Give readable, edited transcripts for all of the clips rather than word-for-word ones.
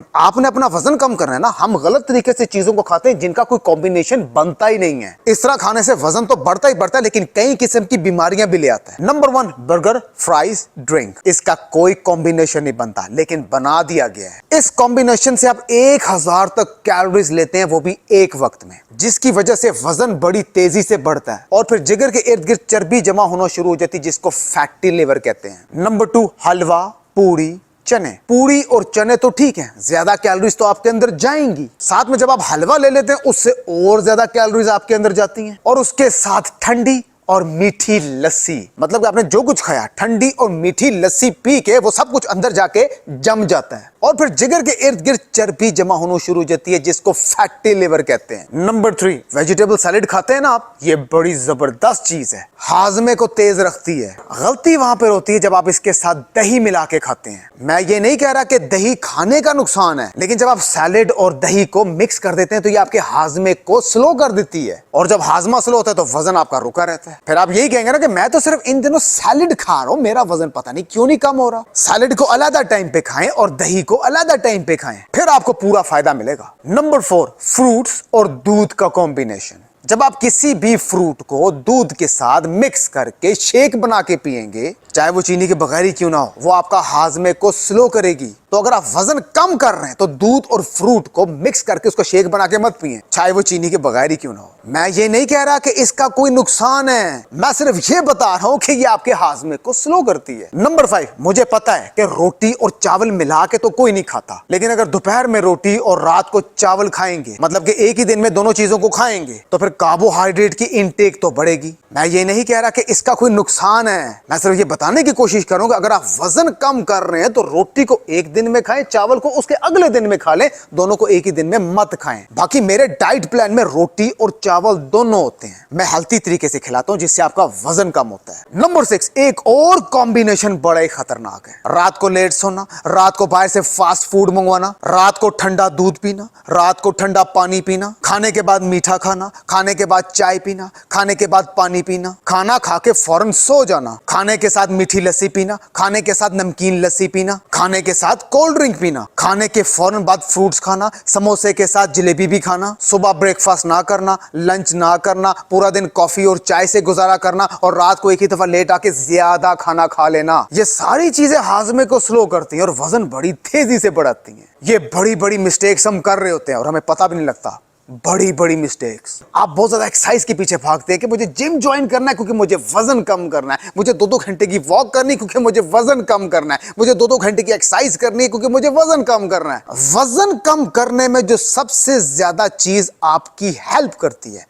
आपने अपना वजन कम करना है ना, हम गलत तरीके से चीजों को खाते हैं जिनका कोई कॉम्बिनेशन बनता ही नहीं है। इस तरह खाने से वजन तो बढ़ता ही बढ़ता है, लेकिन कई किस्म की बीमारियां भी ले आता है। Number 1, burger, fries, drink. इसका कोई कॉम्बिनेशन नहीं बनता, लेकिन बना दिया गया है। इस कॉम्बिनेशन से आप 1000 तक कैलोरीज लेते हैं, वो भी एक वक्त में, जिसकी वजह से वजन बड़ी तेजी से बढ़ता है और फिर जिगर के इर्द गिर्द चर्बी जमा होना शुरू हो जाती है, जिसको फैटी लिवर कहते हैं। नंबर 2, हलवा, पूरी, चने। पूरी और चने तो ठीक है, ज्यादा कैलोरीज तो आपके अंदर जाएंगी। साथ में जब आप हलवा ले लेते हैं, उससे और ज्यादा कैलोरीज आपके अंदर जाती हैं। और उसके साथ ठंडी और मीठी लस्सी, मतलब कि आपने जो कुछ खाया, ठंडी और मीठी लस्सी पी के वो सब कुछ अंदर जाके जम जाता है और फिर जिगर के इर्द गिर्द चर्बी जमा होना शुरू हो जाती है, जिसको फैटी लिवर कहते हैं। नंबर 3, वेजिटेबल सैलेड खाते हैं ना आप, ये बड़ी जबरदस्त चीज है, हाजमे को तेज रखती है। गलती वहां पर होती है जब आप इसके साथ दही मिला के खाते हैं। मैं ये नहीं कह रहा कि दही खाने का नुकसान है, लेकिन जब आप सैलेड और दही को मिक्स कर देते हैं तो ये आपके हाजमे को स्लो कर देती है, और जब हाजमा स्लो होता है तो वजन आपका रुका रहता है। फिर आप यही कहेंगे ना कि मैं तो सिर्फ इन दिनों सैलेड खा रहा हूं, मेरा वजन पता नहीं क्यों नहीं कम हो रहा। सैलेड को अलग टाइम पे खाएं और दही को अलग टाइम पे खाएं, फिर आपको पूरा फायदा मिलेगा। नंबर 4, फ्रूट्स और दूध का कॉम्बिनेशन। जब आप किसी भी फ्रूट को दूध के साथ मिक्स करके शेक बना के पिएंगे, चाहे वो चीनी के बगैर ही क्यों ना हो, वो आपका हाजमे को स्लो करेगी। तो अगर आप वजन कम कर रहे हैं तो दूध और फ्रूट को मिक्स करके उसको शेक बना के मत पिएं, चाहे वो चीनी के बगैर ही क्यों ना हो। मैं ये नहीं कह रहा कि इसका कोई नुकसान है, मैं सिर्फ ये बता रहा हूं कि ये आपके हाजमे को स्लो करती है। नंबर 5, मुझे पता है कि रोटी और चावल मिला के तो कोई नहीं खाता, लेकिन अगर दोपहर में रोटी और रात को चावल खाएंगे, मतलब कि एक ही दिन में दोनों चीजों को खाएंगे, तो फिर कार्बोहाइड्रेट की इनटेक तो बढ़ेगी। मैं ये नहीं कह रहा कि इसका कोई नुकसान है, मैं सिर्फ ये बताने की कोशिश करूंगा अगर आप वजन कम कर रहे हैं तो रोटी को एक दिन में खाएं, चावल को उसके अगले दिन में खा लें, दोनों को एक ही दिन में मत खाएं। बाकी मेरे डाइट प्लान में रोटी और चावल दोनों होते हैं, मैं हेल्थी तरीके से खिलाता हूं जिससे आपका वजन कम होता है। नंबर 6, एक और कॉम्बिनेशन बड़ा ही खतरनाक है, रात को लेट सोना, रात को बाहर से फास्ट फूड मंगवाना, रात को ठंडा दूध पीना, रात को ठंडा पानी पीना, खाने के बाद मीठा खाना, खाने के बाद चाय पीना, खाने के बाद पानी पीना, खाना खा के फौरन सो जाना, खाने के साथ मीठी लस्सी पीना, खाने के साथ नमकीन लस्सी पीना, खाने के साथ कोल्ड ड्रिंक पीना, खाने के फौरन बाद फ्रूट्स खाना, समोसे के साथ जलेबी भी खाना, सुबह ब्रेकफास्ट ना करना, लंच ना करना, पूरा दिन कॉफी और चाय से गुजारा करना और रात को एक ही दफा लेट आके ज्यादा खाना खा लेना। ये सारी चीजें हाजमे को स्लो करती हैं और वजन बड़ी तेजी से बढ़ाती हैं। ये बड़ी बड़ी मिस्टेक्स हम कर रहे होते हैं और हमें पता भी नहीं लगता, बड़ी बड़ी मिस्टेक्स। आप बहुत ज्यादा एक्सरसाइज के पीछे भागते हैं कि मुझे जिम ज्वाइन करना है क्योंकि मुझे वजन कम करना है, मुझे 2-2 घंटे की वॉक करनी है क्योंकि मुझे वजन कम करना है, मुझे 2-2 घंटे की एक्सरसाइज करनी है क्योंकि मुझे वजन कम करना है। वजन कम करने में जो सबसे ज्यादा चीज आपकी हेल्प करती है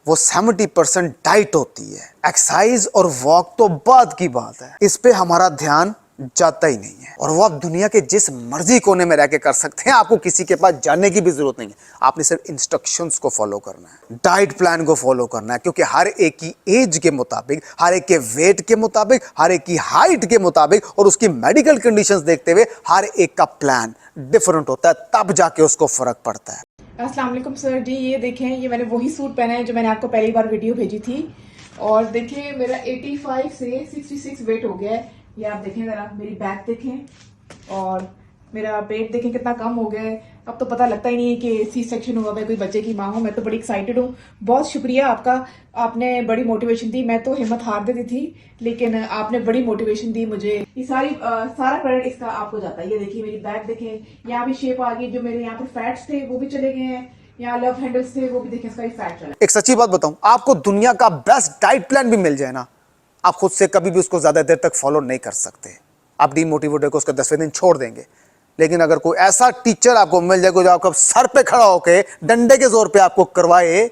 वो 70% डाइट होती है। एक्सरसाइज और वॉक तो बाद की बात है, इस पे हमारा ध्यान जाता ही नहीं है और वो आप दुनिया के जिस मर्जी कोने में रह के कर सकते हैं, आपको किसी के पास जाने की भी जरूरत नहीं है। आपने सिर्फ इंस्ट्रक्शंस को फॉलो करना है, डाइट प्लान को फॉलो करना है, क्योंकि हर एक की एज के मुताबिक, हर एक के वेट के मुताबिक, हर एक की हाइट के मुताबिक और उसकी मेडिकल कंडीशंस देखते हुए हर एक का प्लान डिफरेंट होता है, तब जाके उसको फर्क पड़ता है। अस्सलाम वालेकुम सर जी, ये देखें, ये मैंने वही सूट पहना है जो मैंने आपको पहली बार वीडियो भेजी थी और देखिए मेरा 85 से 66 वेट हो गया है। ये आप देखें ज़रा, मेरी बैक देखें और मेरा पेट देखें कितना कम हो गया है। अब तो पता लगता ही नहीं है कि सी सेक्शन हुआ, मैं कोई बच्चे की माँ हूँ। मैं तो बड़ी एक्साइटेड हूँ, बहुत शुक्रिया आपका, आपने बड़ी मोटिवेशन दी। मैं तो हिम्मत हार देती थी, लेकिन आपने बड़ी मोटिवेशन दी मुझे। ये सारा क्रेडिट इसका आपको जाता है। ये देखिए मेरी बैक देखें, यहाँ भी शेप आ गई, जो मेरे यहाँ पे फैट्स थे वो भी चले गए हैं, यहाँ लव हैंडल्स थे वो भी देखें, इसका भी फैट चला। एक सच्ची बात बताऊं, आपको दुनिया का बेस्ट डाइट प्लान भी मिल जाए ना, आप खुद से कभी भी उसको ज्यादा देर तक फॉलो नहीं कर सकते। आप डीमोटिवेट होकर उसका 10वें दिन छोड़ देंगे। लेकिन अगर कोई ऐसा टीचर आपको मिल जाए जो आपको सर पे खड़ा होकर डंडे के जोर पे आपको करवाए,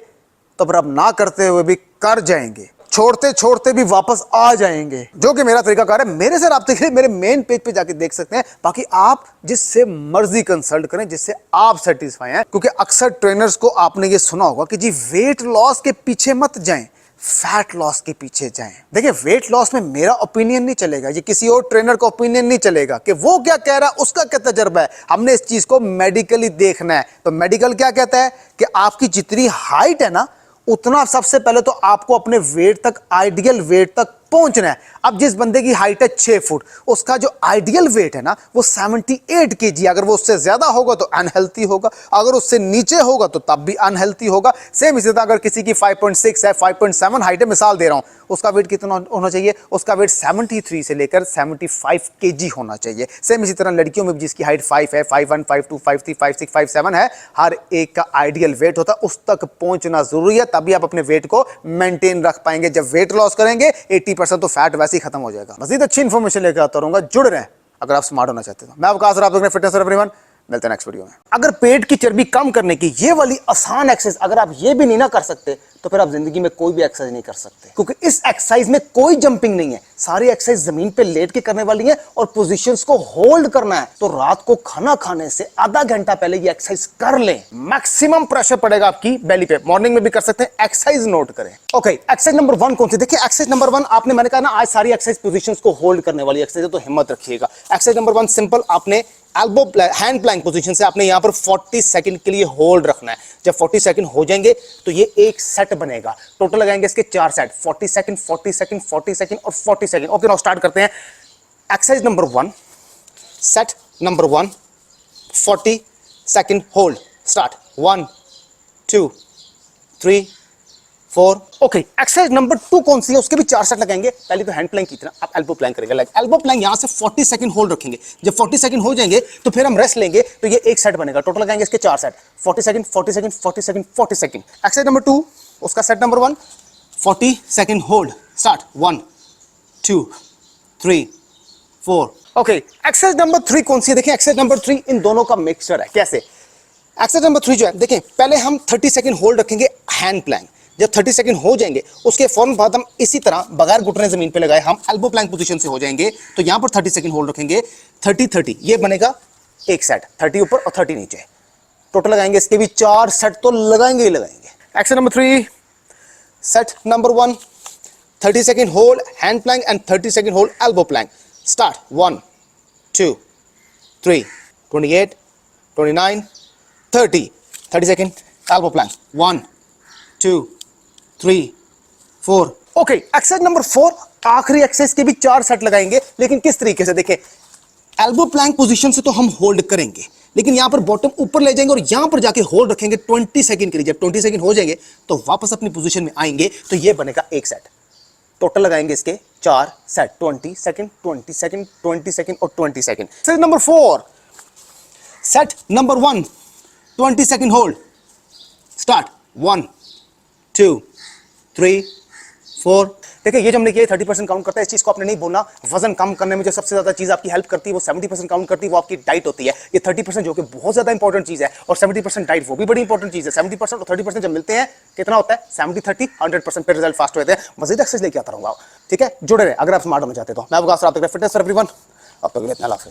तो फिर आप ना करते हुए भी कर जाएंगे, छोड़ते छोड़ते भी वापस आ जाएंगे, जो कि मेरा तरीकाकार है। मेरे से राब्ते के लिए मेरे मेन पेज पे जाके देख सकते हैं। बाकी आप जिससे मर्जी कंसल्ट करें, जिससे आप सेटिस्फाई हैं, क्योंकि अक्सर ट्रेनर्स को आपने ये सुना होगा कि जी वेट लॉस के पीछे मत जाएं, फैट लॉस के पीछे जाएं। देखिए वेट लॉस में मेरा ओपिनियन नहीं चलेगा, ये किसी और ट्रेनर का ओपिनियन नहीं चलेगा कि वो क्या कह रहा है, उसका क्या तजर्बा है। हमने इस चीज को मेडिकली देखना है। तो मेडिकल क्या कहता है कि आपकी जितनी हाइट है ना, उतना सबसे पहले तो आपको अपने वेट तक, आइडियल वेट तक पहुंचना है। अब जिस बंदे की हाइट है 6 फुट, उसका जो आइडियल वेट है ना वो 78 kg। अगर वो उससे ज्यादा होगा तो अनहेल्थी होगा, अगर उससे नीचे होगा तो तब भी अनहेल्थी होगा। सेम इसी तरह अगर किसी की 5.6 है, 5.7 हाइट है, मिसाल दे रहा हूं, उसका वेट कितना होना चाहिए? उसका वेट 73 से लेकर 75 kg होना चाहिए। सेम इसी तरह लड़कियों में भी जिसकी हाइट 5 है, 5'1", 5'2", 5'3", 5'6", 5'7 है, हर एक का आइडियल वेट होता है, उस तक पहुंचना जरूरी है, तभी आप अपने वेट को मेंटेन रख पाएंगे। जब वेट लॉस करेंगे 80% तो फैट वैसे ही खत्म हो जाएगा। मजीद अच्छी इंफॉर्मेशन लेकर आता रहूंगा, जुड़ रहे हैं अगर आप स्मार्ट होना चाहते हो। मैं आपका आप देख रहे हैं फिटनेस एवरीवन, मिलते हैं नेक्स्ट वीडियो में। अगर पेट की चर्बी कम करने की ये वाली आसान एक्सरसाइज अगर आप ये भी नहीं ना कर सकते तो फिर आप जिंदगी में कोई भी एक्सरसाइज नहीं कर सकते, क्योंकि इस एक्सरसाइज में कोई जंपिंग नहीं है। सारी एक्सरसाइज जमीन पे लेट के करने वाली है और पोजीशंस को होल्ड करना है। तो रात को खाना खाने से आधा घंटा पहले ये एक्सरसाइज कर लें, मैक्सिमम प्रेशर पड़ेगा आपकी बेली पे। मॉर्निंग में भी कर सकते हैं, एक्सरसाइज नोट करें। ओके, एक्सरसाइज नंबर 1 कौन सी? देखिए एक्सरसाइज नंबर 1 आपने, मैंने कहा ना आज सारी एक्सरसाइज पोजीशंस को होल्ड करने वाली एक्सरसाइज है, तो हिम्मत रखिएगा। एक्सरसाइज नंबर 1 सिंपल, आपने एल्बो हैंड प्लैंक पोजीशन से आपने यहां पर 40 सेकंड के लिए होल्ड रखना है। जब 40 सेकंड हो जाएंगे तो ये एक सेट बनेगा। टोटल लगाएंगे इसके 4 सेट, 40 सेकंड, 40 सेकंड, 40 सेकंड और 40 सेकंड। ओके, नाउ स्टार्ट करते हैं। Exercise number 1, set number 1, 40 second hold, start. 1 2 3 4। Okay, exercise number 2 कौन सी है? उसके भी 4 सेट लगाएंगे। पहले तो हैंड प्लैंक की तरह आप एल्बो प्लैंक करेंगे, लाइक एल्बो प्लैंक यहां से 40 सेकंड होल्ड रखेंगे। जब 40 सेकंड हो जाएंगे तो फिर हम रेस्ट लेंगे, तो ये एक सेट बनेगा। टोटल लगाएंगे इसके 4 set, 40 second, 40 second, 40 second, 40 second. Exercise number 2, उसका set number 1, 40 second hold, start. 1 2 3 4। Okay, exercise number 3 कौन सी है? देखिए एक्सरसाइज नंबर 3 इन दोनों का मिक्सचर है। कैसे? एक्सरसाइज नंबर 3 जो है, देखिए पहले हम 30 सेकंड होल्ड रखेंगे हैंड प्लैंक। जब 30 सेकंड हो जाएंगे उसके फौरन बाद हम इसी तरह बगैर घुटने जमीन पे लगाए हम एल्बो प्लैंक पोजीशन से हो जाएंगे। तो यहां पर 30 सेकंड होल्ड रखेंगे, 30 30, ये बनेगा एक सेट, 30 ऊपर और 30 नीचे। टोटल लगाएंगे इसके भी 4 सेट तो लगाएंगे ही लगाएंगे। Exercise number 3, set number 1, 30 second hold hand plank and 30 second hold elbow plank, start. 1 2 3 28 29 30, 30 second elbow plank, 1 2 3 4। Okay, exercise number 4, आखिरी एक्सरसाइज के भी 4 सेट लगाएंगे, लेकिन किस तरीके से? देखें, एल्बो प्लैंक पोजीशन से तो हम होल्ड करेंगे, लेकिन यहां पर बॉटम ऊपर ले जाएंगे और यहां पर जाके होल्ड रखेंगे 20 सेकंड के लिए। जब 20 सेकंड हो जाएंगे तो वापस अपनी पोजीशन में आएंगे, तो ये बनेगा एक सेट। टोटल लगाएंगे इसके 4 सेट, 20 सेकंड, 20 सेकंड, 20 सेकंड और 20 second. Exercise number 4, set number 1, 20 second hold, start. 1 2 3 4। देखिए ये जो हमने किया 30% काउंट करता है, इस चीज को आपने नहीं बोलना। वजन कम करने में जो सबसे ज्यादा चीज आपकी हेल्प करती है वो 70% काउंट करती है, वो आपकी डाइट होती है। ये 30% जो कि बहुत ज्यादा इंपॉर्टेंट चीज है, और 70% डाइट वो भी बड़ी इंपॉर्टेंट चीज है। 70% और 30% जब मिलते हैं कितना होता है? 70-30, 100% पे रिजल्ट फास्ट होते हैं। मजीद एक्सरसाइज लेके आता रहूंगा, ठीक है? जुड़े रहे अगर आप स्मार्ट होना चाहते हो। मैं आपका फिटनेस फॉर एवरीवन, अब तक के लिए अल्लाह हाफिज़।